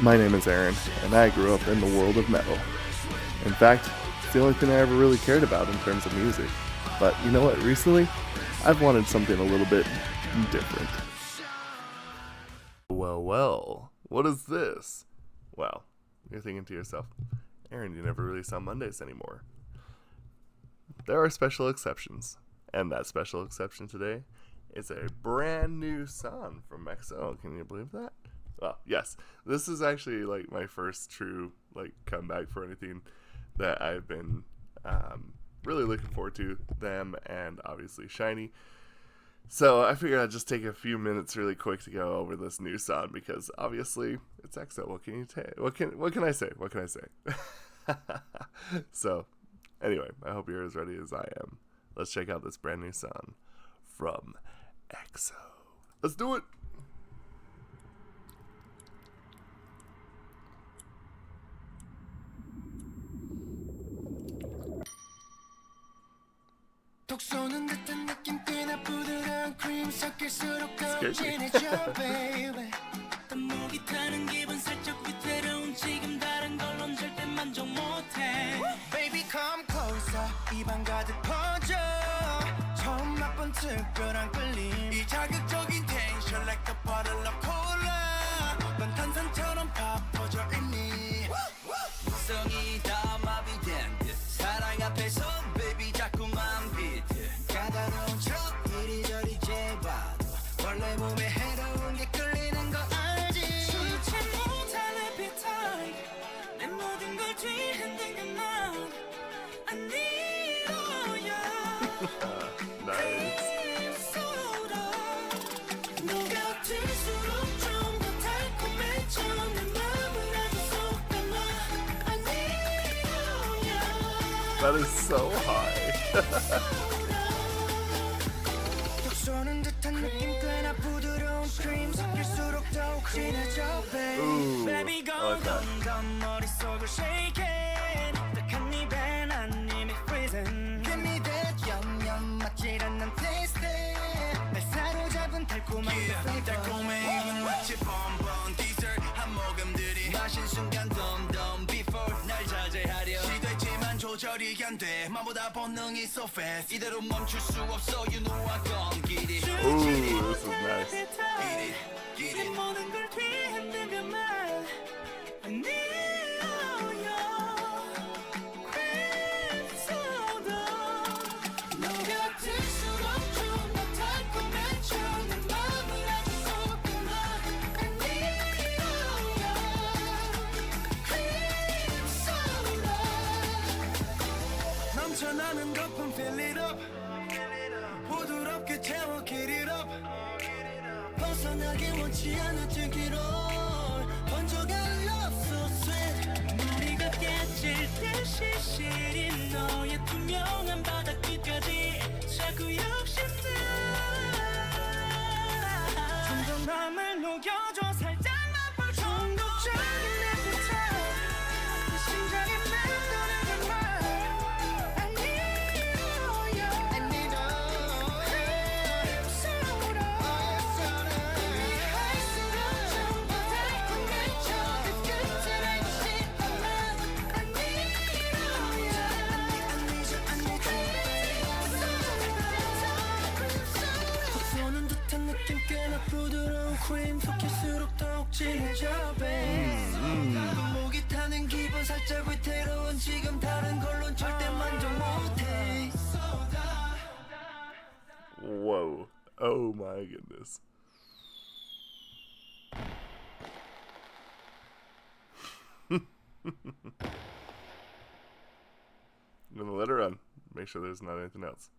My name is Aaron, and I grew up in the world of metal. In fact, it's the only thing I ever really cared about in terms of music. But you know what, recently, I've wanted something a little bit different. Well, what is this? Well, you're thinking to yourself, Aaron, you never release on Mondays anymore. There are special exceptions, and that special exception today is a brand new song from Exo-L. Can you believe that? Well, yes, this is actually like my first true comeback for anything that I've been really looking forward to, them and obviously Shiny. So I figured I'd just take a few minutes really quick to go over this new song because obviously it's EXO. What can you take? What can I say? What can I say? So anyway, I hope you're as ready as I am. Let's check out this brand new song from EXO. Let's do it. 톡 쏘는 듯한 느낌 꽤나 부드러운 크림 섞일수록 더 진해져 baby 또 목이 타는 기분 살짝 위태로운 지금 다른 걸론 절대 만족 못해 Baby come closer 입안 가득 퍼져 처음 맛본 특별한 끌림 이 자극적인 텐션 like a bottle of cola 넌 탄산처럼 팍 퍼져 있니 성이 다 마비된 듯 사랑 앞에서 baby 자꾸만 까다로운 척 이리저리 재봐도 원래 몸에 해로운 게 끌리는 거 알지 주체 못한 appetite 내 모든 걸 뒤흔든 건 I need all you Nice 녹아들수록 좀 더 달콤해져 내 맘을 아주 쏙 담아 I need all you That is so high 쏘는 듯한 느낌 꽤나 부드러운 크림 섞일수록 더욱 진해져 babe Baby go 덤덤 머릿속을 shaking 딱한 입에 난 이미 freezing Give me that yum yum 맞질 않는 taste 날 사로잡은 달콤한 flavor 달콤해 마치 bonbon dessert 한 모금들이 마신 순간 덤덤 before 날 자제하려 시도했지만 조절이 안 돼 맘보다 본능이 so fast 이대로 멈출 수 없어 you know I gone get it Ooh, this is nice Get it, get it 모든 걸 뒤흔들면 I need all your cream soda 녹아들수록 좀 더 달콤해져 내 맘을 아주 쏙 담아 I need all your cream soda 넘쳐나는 거품 fill it up 부드럽게 채워 get it up 벗어나기 원치 않아 즐기러 번져가는 love so sweet 머리가 깨질 듯이 시린 너의 투명한 바닥 끝까지 자꾸 욕심나 좀 더 맘을 녹여줘 살짝만 볼 중독적인 appetite 내 심장이 맴도는 말 I need all you I need all cream soda 할수록 좀 더 달콤해져 그 끝을 알고 싶어만 I need all you I need you I need cream soda 쏘는 듯한 느낌 꽤나 부드러운 크림 섞일수록 더욱 진해져 babe 목이 타는 기분 살짝 위태로운 지금 다른 걸론 절대 만족 못해 Whoa. Oh my goodness. I'm gonna let her run. Make sure there's not anything else.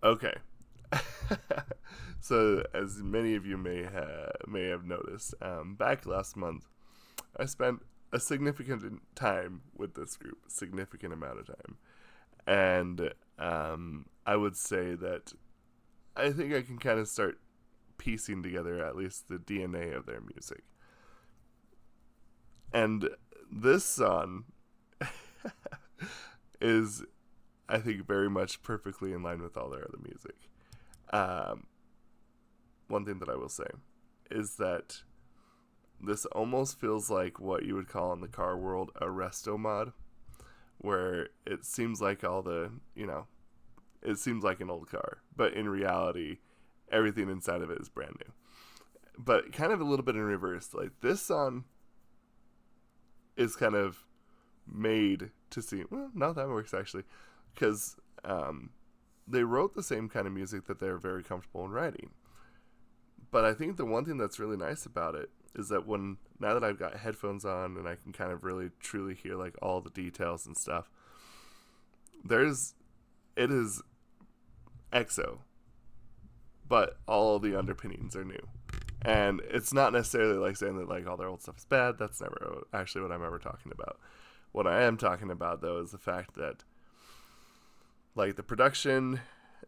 Okay. So, as many of you may have noticed, back last month, I spent a significant time with this group, significant amount of time, and I would say that I think I can kind of start piecing together at least the DNA of their music. And this song is, I think, very much perfectly in line with all their other music. One thing that I will say is that this almost feels like what you would call in the car world a resto mod, where it seems like it seems like an old car, but in reality, everything inside of it is brand new. But kind of a little bit in reverse. Like, this song is kind of made to seem, well, no, that works actually, because they wrote the same kind of music that they're very comfortable in writing. But I think the one thing that's really nice about it is that now that I've got headphones on and I can kind of really truly hear like all the details and stuff, it is EXO, but all the underpinnings are new. And it's not necessarily like saying that like all their old stuff is bad. That's never actually what I'm ever talking about. What I am talking about, though, is the fact that like the production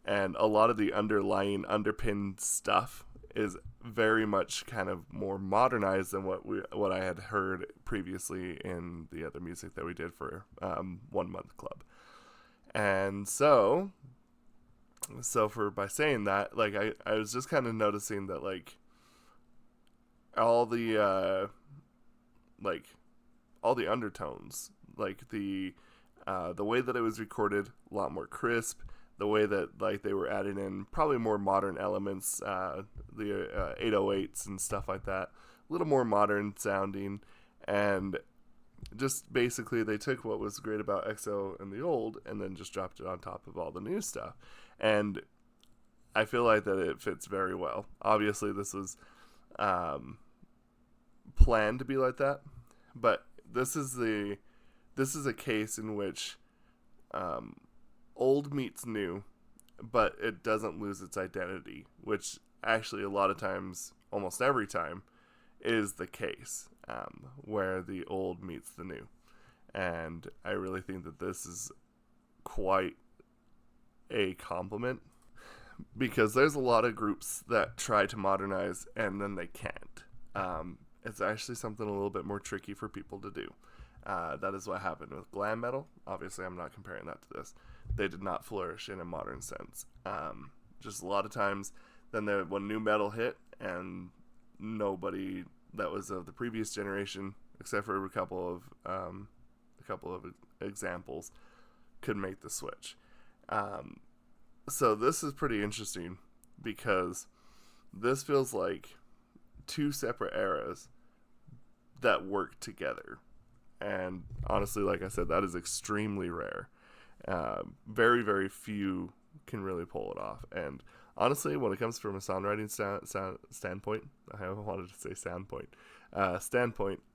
and a lot of the underlying underpinned stuff is very much kind of more modernized than what I had heard previously in the other music that we did for 1 Month Club. And so by saying that, like I was just kind of noticing that like all the undertones, like the way that it was recorded, a lot more crisp. The way that like they were adding in probably more modern elements, the 808s and stuff like that, a little more modern sounding, and just basically they took what was great about EXO and the old and then just dropped it on top of all the new stuff. And I feel like that it fits very well. Obviously this was planned to be like that, but this is a case in which old meets new, but it doesn't lose its identity, which actually a lot of times, almost every time, is the case, where the old meets the new. And I really think that this is quite a compliment, because there's a lot of groups that try to modernize and then they can't. It's actually something a little bit more tricky for people to do. That is what happened with glam metal. Obviously, I'm not comparing that to this. They did not flourish in a modern sense. Just a lot of times, then when new metal hit, and nobody that was of the previous generation, except for a couple of examples, could make the switch. So this is pretty interesting, because this feels like two separate eras that work together. And honestly, like I said, that is extremely rare. Very, very few can really pull it off. And honestly, when it comes from a songwriting standpoint, I wanted to say standpoint,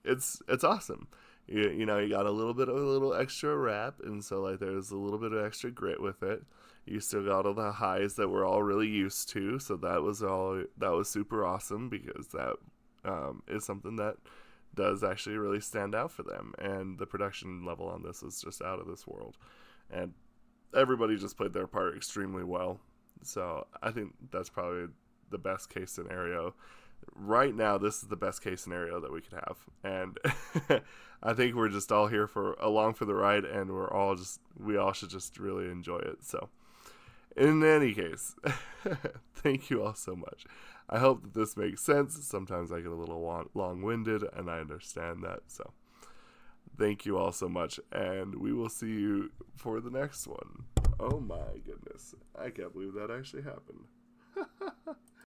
it's awesome. You know, you got a little extra rap, and so like there's a little bit of extra grit with it. You still got all the highs that we're all really used to, so that was super awesome, because that is something that does actually really stand out for them. And the production level on this is just out of this world, and everybody just played their part extremely well. So I think that's probably the best case scenario. Right now, this is the best case scenario that we could have, and I think we're just all here along for the ride, and we all should just really enjoy it. So in any case, thank you all so much. I hope that this makes sense. Sometimes I get a little long-winded, and I understand that. So thank you all so much, and we will see you for the next one. Oh my goodness. I can't believe that actually happened.